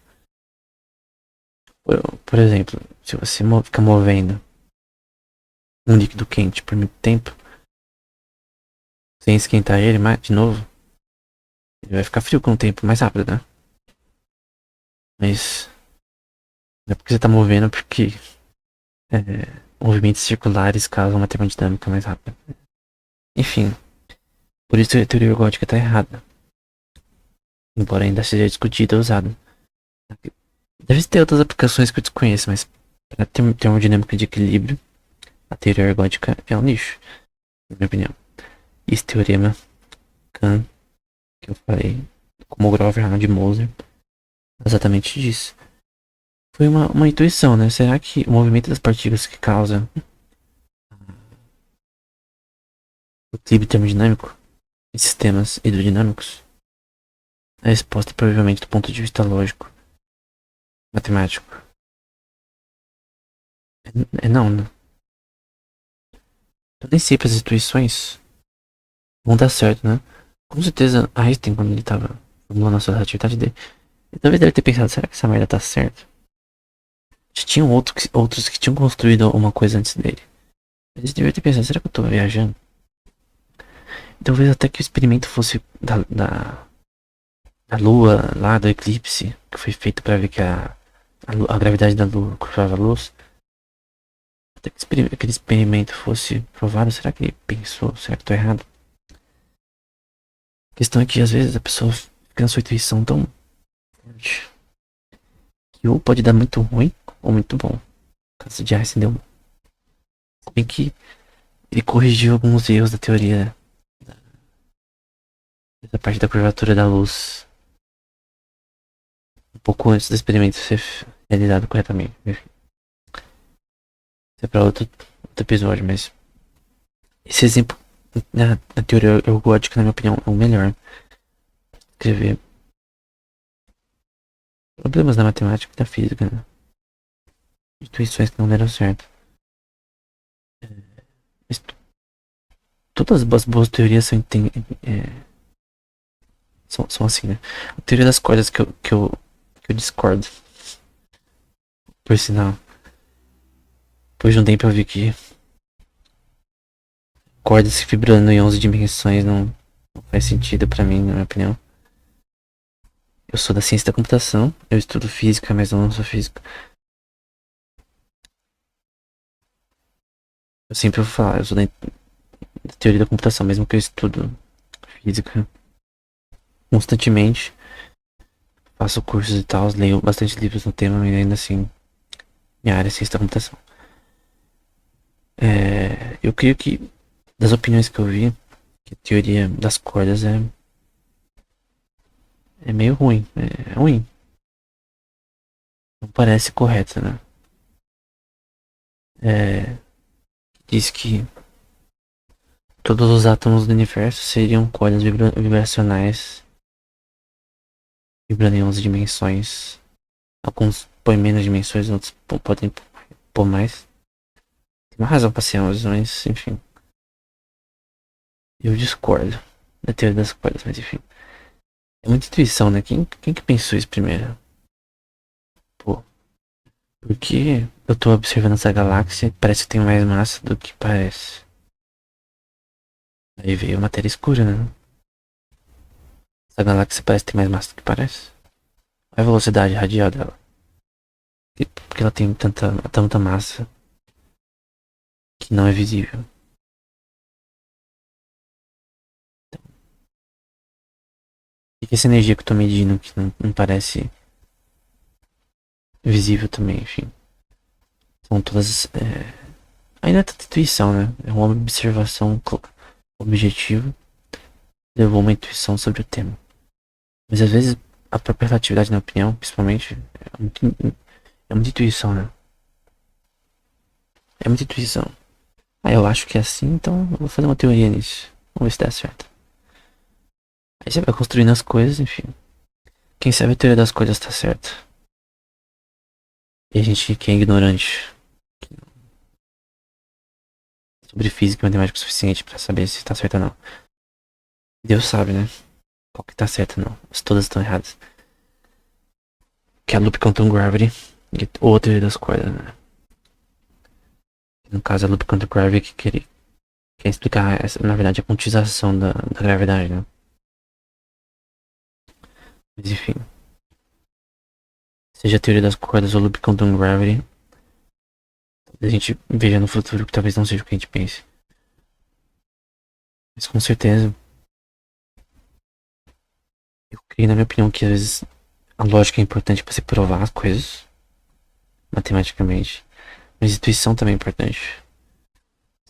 Por exemplo, se você ficar movendo um líquido quente por muito tempo, sem esquentar ele mais de novo, ele vai ficar frio com o tempo mais rápido, né? Mas não é porque você tá movendo, porque movimentos circulares causam uma termodinâmica mais rápida. Enfim, por isso a teoria ergódica tá errada. Embora ainda seja discutida e usada. Deve ter outras aplicações que eu desconheço, mas para termodinâmica de equilíbrio, a teoria ergódica é um nicho, na minha opinião. E esse teorema Kahn, que eu falei, como Grover, Arnold e Moser, exatamente disso. Foi uma intuição, né? Será que o movimento das partículas que causa o equilíbrio termodinâmico em sistemas hidrodinâmicos? A resposta é provavelmente do ponto de vista lógico, matemático. Não, né? Eu nem sei para as instituições vão dar certo, né? Com certeza, Einstein, quando ele tava formulando a sua relatividade dele, ele talvez deve ter pensado, será que essa merda tá certa? Já tinham outros que tinham construído uma coisa antes dele. Eles deveriam ter pensado, será que eu tô viajando? Talvez até que o experimento fosse da Lua, lá do eclipse, que foi feito para ver que a gravidade da Lua curvava a luz. Até que aquele experimento fosse provado, será que ele pensou? Será que tô errado? A questão é que às vezes a pessoa fica na sua intuição tão forte que ou pode dar muito ruim ou muito bom. No caso de Einstein deu bem que ele corrigiu alguns erros da teoria dessa parte da curvatura da luz um pouco antes do experimento ser realizado corretamente. Enfim, isso é pra outro episódio, mas esse exemplo na teoria ergótica, na minha opinião, é o melhor. Escrever problemas da matemática e da física, né? Intuições que não deram certo. Mas todas as boas teorias são assim, né? A teoria das cordas que eu discordo, por sinal. Depois de um tempo eu vi que cordas se vibrando em 11 dimensões não faz sentido pra mim, na minha opinião. Eu sou da ciência da computação, eu estudo física, mas eu não sou físico. Eu sempre vou falar, eu sou da teoria da computação, mesmo que eu estudo física constantemente. Faço cursos e tal, leio bastante livros no tema, mas ainda assim, minha área é ciência da computação. Eu creio que, das opiniões que eu vi, que a teoria das cordas é meio ruim. É ruim. Não parece correta, né? É, diz que todos os átomos do universo seriam cordas vibracionais, vibrando em 11 dimensões. Alguns põem menos dimensões, outros podem pôr mais. Tem uma razão pra ser 11, mas enfim. Eu discordo da teoria das cordas, mas enfim. É muita intuição, né? Quem que pensou isso primeiro? Pô, porque eu tô observando essa galáxia e parece que tem mais massa do que parece. Aí veio matéria escura, né? Essa galáxia parece ter mais massa do que parece. Qual é a velocidade radial dela? Porque ela tem tanta massa que não é visível. E essa energia que eu tô medindo que não parece visível também, enfim. São todas. Ainda é tanta intuição, né? É uma observação objetiva. Levou uma intuição sobre o tema. Mas às vezes a própria relatividade, na opinião, principalmente, é muita intuição, né? É muita intuição. Ah, eu acho que é assim, então eu vou fazer uma teoria nisso. Vamos ver se dá certo. Aí você vai construindo as coisas, enfim. Quem sabe a teoria das coisas tá certa. E a gente que é ignorante sobre física e matemática o suficiente pra saber se tá certo ou não. Deus sabe, né? Qual que tá certo ou não. Se todas estão erradas. Que é a loop quantum gravity ou a teoria das cordas, né? No caso, a loop quantum gravity que quer explicar, na verdade, a quantização da gravidade, né? Mas enfim. Seja a teoria das cordas ou loop quantum gravity, a gente veja no futuro que talvez não seja o que a gente pense. Mas com certeza, eu creio, na minha opinião, que às vezes a lógica é importante para se provar as coisas matematicamente. Mas a intuição também é importante.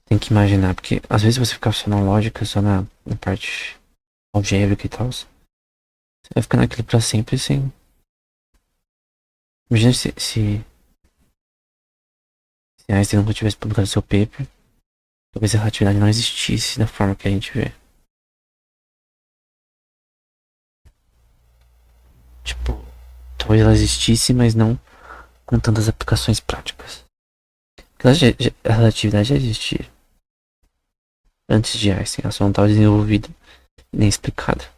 Tem que imaginar, porque às vezes você ficar só na lógica, só na parte algébrica e tal, você vai ficar naquilo pra sempre sem. Imagina se Einstein nunca tivesse publicado seu paper, talvez a relatividade não existisse da forma que a gente vê. Tipo, talvez ela existisse, mas não com tantas aplicações práticas. A relatividade já existia antes de Einstein, ela só não estava desenvolvida nem explicada.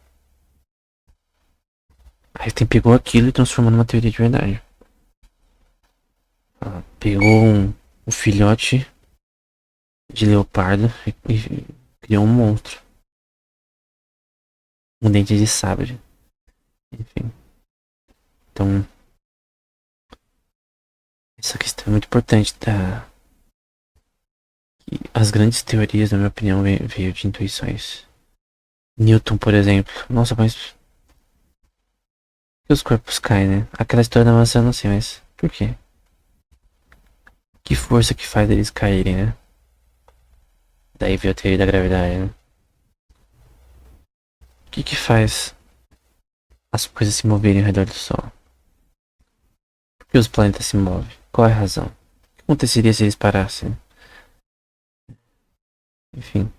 Einstein pegou aquilo e transformou numa teoria de verdade. Ela pegou um filhote de leopardo e criou um monstro. Um dente de sabre. Enfim. Então, essa questão é muito importante, tá? E as grandes teorias, na minha opinião, veio de intuições. Newton, por exemplo. Nossa, mas por que os corpos caem, né? Aquela história da maçã, eu não sei, mas por quê? Que força que faz eles caírem, né? Daí veio a teoria da gravidade, né? O que que faz as coisas se moverem ao redor do Sol? Por que os planetas se movem? Qual é a razão? O que aconteceria se eles parassem? Enfim,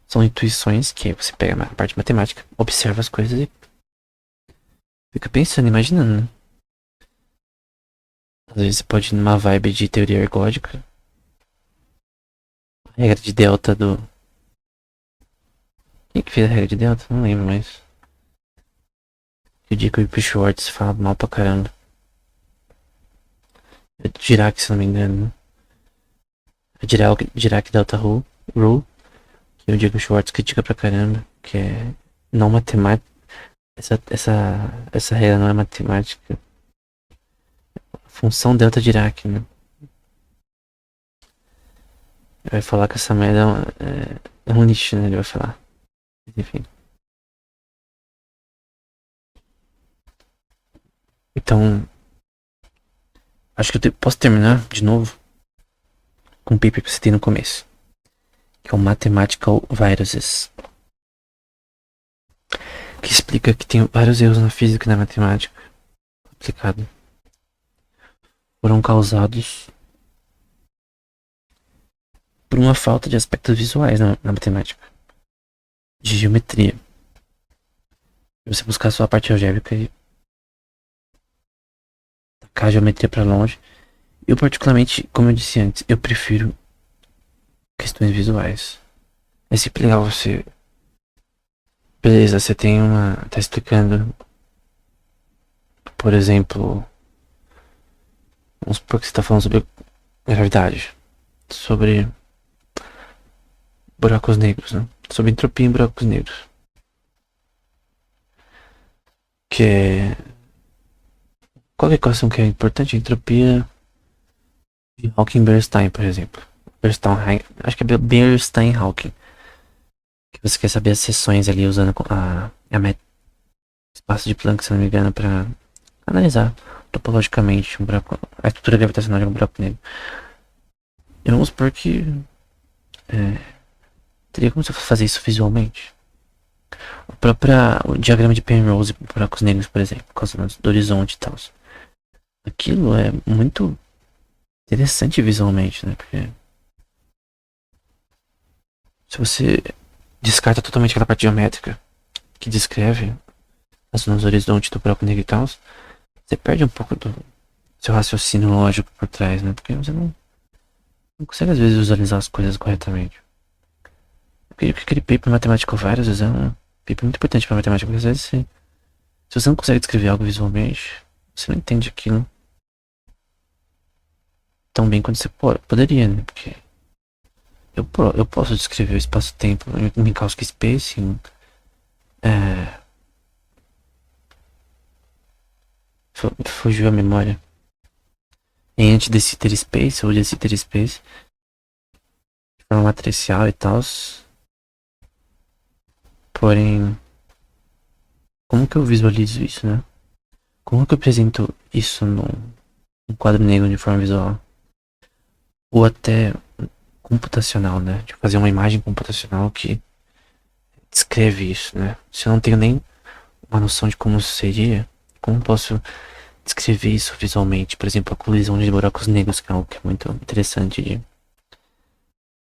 são intuições que você pega a parte matemática, observa as coisas e fica pensando, imaginando, né? Às vezes você pode ir numa vibe de teoria ergódica. A regra de delta do... Quem que fez a regra de delta? Não lembro mais. O dia que o Ip Schwartz fala mal pra caramba. É Dirac, se não me engano, né? É Dirac Delta Rule. Que é o dia que o Schwartz critica pra caramba. Que é não matemática. Essa regra não é matemática. Função delta Dirac, né? Ele vai falar que essa merda é um lixo, né? Ele vai falar. Enfim. Então, acho que posso terminar de novo com o paper que você tem no começo. Que é o Mathematical Viruses. Que explica que tem vários erros na física e na matemática aplicada. Foram causados por uma falta de aspectos visuais na matemática. De geometria. Você buscar só a parte algébrica e tacar a geometria pra longe. Eu particularmente, como eu disse antes, eu prefiro questões visuais. É sempre legal você... Beleza, você tem uma... Tá explicando... Por exemplo... Vamos supor que você tá falando sobre gravidade. Sobre... buracos negros, né? Sobre entropia em buracos negros. Que é... Qual é a equação que é importante? A entropia de Hawking-Bernstein, por exemplo. Bernstein, acho que é Bernstein-Hawking. Que você quer saber as seções ali usando espaço de Planck, se não me engano, para analisar topologicamente a estrutura gravitacional de um buraco negro. E vamos supor que teria como você fazer isso visualmente. O diagrama de Penrose para buracos negros, por exemplo, por causa do horizonte e tal. Aquilo é muito interessante visualmente, né? Porque se você descarta totalmente aquela parte geométrica que descreve as zonas do horizonte do buraco negro e tal, você perde um pouco do seu raciocínio lógico por trás, né? Porque você não consegue às vezes visualizar as coisas corretamente. Aquele paper matemático várias vezes é um paper muito importante para matemática, porque às vezes se você não consegue descrever algo visualmente, você não entende aquilo tão bem quanto você poderia, né? Porque eu posso descrever o espaço-tempo em Minkowski spacing, fugiu a memória, em anti-de Sitter space ou de Sitter space, de forma matricial e tal. Porém, como que eu visualizo isso, né? Como que eu apresento isso num quadro negro de forma visual? Ou até computacional, né? De fazer uma imagem computacional que descreve isso, né? Se eu não tenho nem uma noção de como seria, como posso descrever isso visualmente? Por exemplo, a colisão de buracos negros, que é algo que é muito interessante de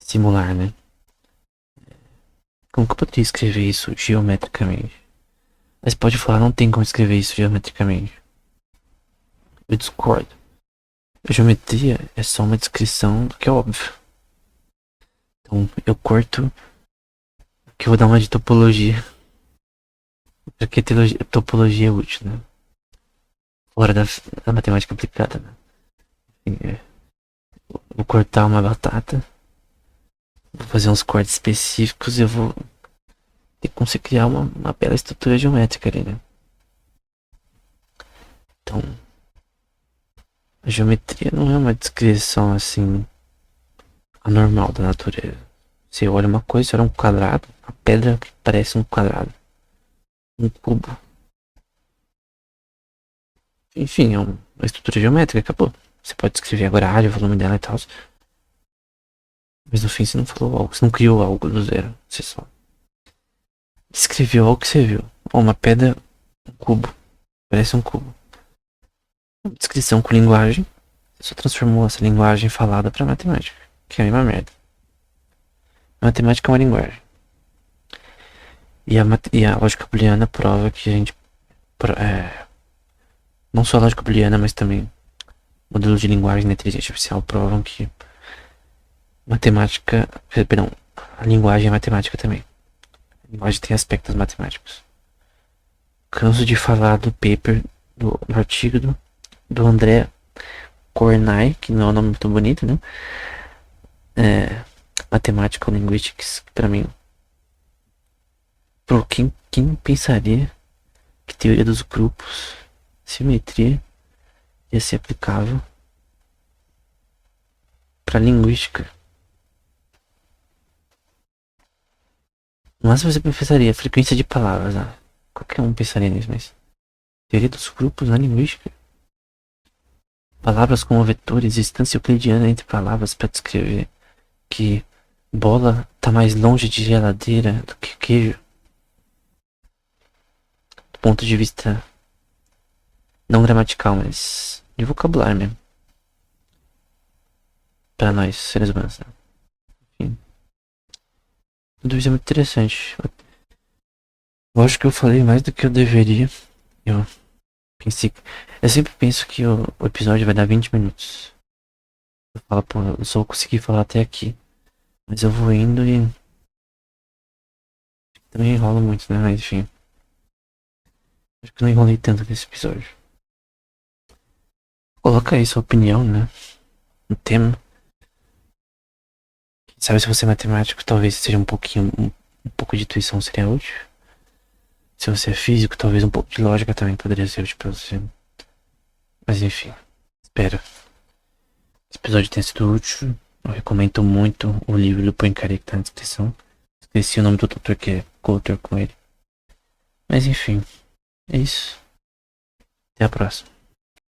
simular, né? Como que eu poderia escrever isso geometricamente? Mas pode falar, não tem como escrever isso geometricamente. Eu discordo. Geometria é só uma descrição do que é óbvio. Então eu corto que eu vou dar uma de topologia. Pra que topologia é útil, né? Fora da matemática aplicada, né? Vou cortar uma batata, vou fazer uns cortes específicos e eu vou ter que conseguir criar uma bela estrutura geométrica ali, né? Então, a geometria não é uma descrição assim anormal da natureza. Você olha uma coisa, você olha um quadrado, a pedra que parece um quadrado, um cubo. Enfim, é uma estrutura geométrica, acabou. Você pode descrever agora a área, o volume dela e tal. Mas no fim você não falou algo, você não criou algo do zero. Você só descreveu algo que você viu. Ó, uma pedra, um cubo. Parece um cubo. Descrição com linguagem. Você só transformou essa linguagem falada pra matemática. Que é a mesma merda. Matemática é uma linguagem. E a lógica booleana prova que a gente. Não só a lógica booleana, mas também modelos de linguagem da inteligência artificial provam que matemática. Perdão, a linguagem é matemática também. A linguagem tem aspectos matemáticos. Canso de falar do paper, do artigo do André Cornay, que não é um nome muito bonito, né? Mathematical Linguistics, que pra mim. Pô, quem pensaria que teoria dos grupos, simetria, ia ser aplicável pra linguística? Mas você pensaria, frequência de palavras, qualquer um pensaria nisso, mas teoria dos grupos na linguística? Palavras como vetores, distância euclidiana entre palavras para descrever que bola tá mais longe de geladeira do que queijo. Do ponto de vista não gramatical, mas de vocabulário mesmo. Para nós, seres humanos, né? Enfim. Tudo isso é muito interessante. Eu acho que eu falei mais do que eu deveria. Eu pensei. Eu sempre penso que o episódio vai dar 20 minutos. Eu falo, pô, eu só vou conseguir falar até aqui. Mas eu vou indo e. Também enrolo muito, né? Mas enfim. Acho que eu não enrolei tanto nesse episódio. Coloca aí sua opinião, né? No tema. Sabe, se você é matemático, talvez seja um pouco de intuição seria útil. Se você é físico, talvez um pouco de lógica também poderia ser útil pra você. Mas enfim, espero. Esse episódio tenha sido útil. Eu recomendo muito o livro do Poincaré que tá na descrição. Esqueci o nome do doutor que é co-autor com ele. Mas enfim, é isso. Até a próxima.